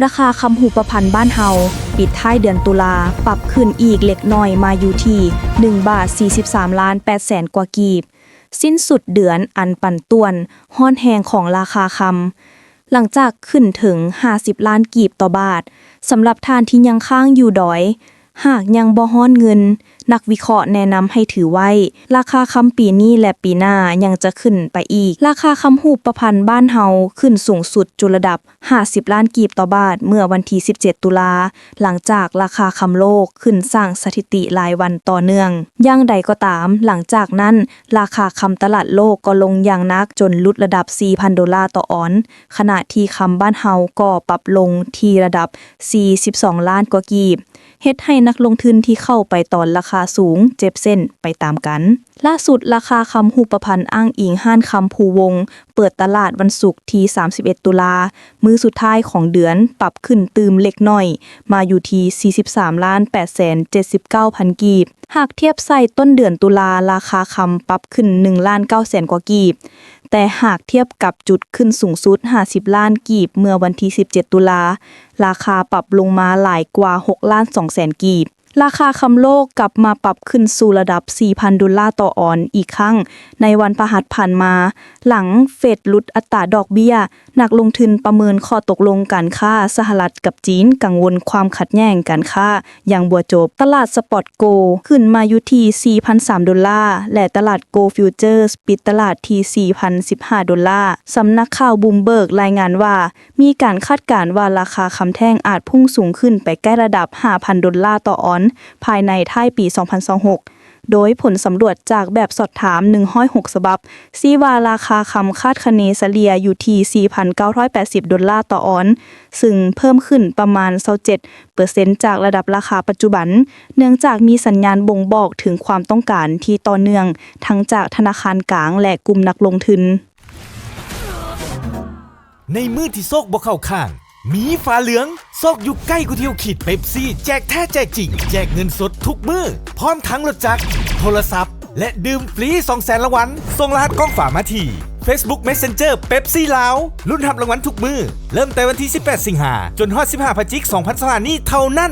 ราคาคำหูประพันธ์บ้านเฮาปิดท้ายเดือนตุลาปรับขึ้นอีกเล็กน้อยมาอยู่ที่1บาท43ล้าน8แสนกว่ากีบสิ้นสุดเดือนอันปั่นป่วนฮ้อนแฮงของราคาคำหลังจากขึ้นถึง50ล้านกีบต่อบาทสำหรับท่านที่ยังค้างอยู่ดอยหากยังบ่ฮ้อนเงินนักวิเคราะห์แนะนำให้ถือไว้ราคาคำปีนี้และปีหน้ายังจะขึ้นไปอีกราคาคำหูประพันธ์บ้านเฮาขึ้นสูงสุดจุลระดับ50ล้านกีบต่อบาทเมื่อวันที่17ตุลาหลังจากราคาคำโลกขึ้นสร้างสถิติหลายวันต่อเนื่องอย่างใดก็ตามหลังจากนั้นราคาคำตลาดโลกก็ลงอย่างหนักจนหลุดระดับ 4,000 ดอลลาร์ต่อออนซ์ขณะที่คำบ้านเฮาก็ปรับลงที่ระดับ42ล้านกว่ากีบเฮ็ดให้นักลงทุนที่เข้าไปตอนราคาสูงเจ็บเส้นไปตามกันล่าสุดราคาคำหูประพันธ์อ้างอิงห้านคำภูวงเปิดตลาดวันศุกร์ที่31ตุลามื้อสุดท้ายของเดือนปรับขึ้นตืมเล็กน้อยมาอยู่ที่43ล้าน8แสน79พันกีบหากเทียบใส่ต้นเดือนตุลาราคาคำปรับขึ้น1ล้าน9แสนกว่ากีบแต่หากเทียบกับจุดขึ้นสูงสุด50ล้านกีบเมื่อวันที่17ตุลาราคาปรับลงมาหลายกว่า6ล้าน2แสนกีบราคาคำโลกกลับมาปรับขึ้นสู่ระดับ 4,000 ดอลลาร์ต่อออนซ์อีกครั้งในวันพฤหัสผ่านมาหลังเฟดลดอัตราดอกเบี้ยนักลงทุนประเมินข้อตกลงการค้าสหรัฐกับจีนกังวลความขัดแย้งการค้าอย่างบัวโจบตลาดสปอตโกขึ้นมาอยู่ที่ 4,003 ดอลลาร์และตลาดโกฟิวเจอร์สปิดตลาดที่ 4,015 ดอลลาร์สำนักข่าวบูมเบิร์กรายงานว่ามีการคาดการณ์ว่าราคาคำแท่งอาจพุ่งสูงขึ้นไปใกล้ระดับ 5,000 ดอลลาร์ต่อออนซ์ภายในท้ายปี 2026 โดยผลสำรวจจากแบบสอบถาม106ฉบับชี้ว่าราคาคำคาดคะเนเฉลี่ยอยู่ที่ 4,980 ดอลลาร์ต่อออนซ์ซึ่งเพิ่มขึ้นประมาณ 27% จากระดับราคาปัจจุบันเนื่องจากมีสัญญาณบ่งบอกถึงความต้องการที่ต่อเนื่องทั้งจากธนาคารกลางและกลุ่มนักลงทุนในมือที่โซกบ่เข้าข้างมีฟ้าเหลืองซอกอยู่ใกล้กูเที่ยวขีดเป๊ปซี่แจกแท้แจกจริงแจกเงินสดทุกมื้อพร้อมทั้งรถจักรโทรศัพท์และดื่มฟรี 200,000 รางวัลส่งรหัสกล้องฝามาที่ Facebook Messenger เป๊ปซี่ลาวลุ้นรับรางวัลทุกมื้อเริ่มแต่วันที่18สิงหาจนฮอด15พฤศจิกายน2025นี้เท่านั้น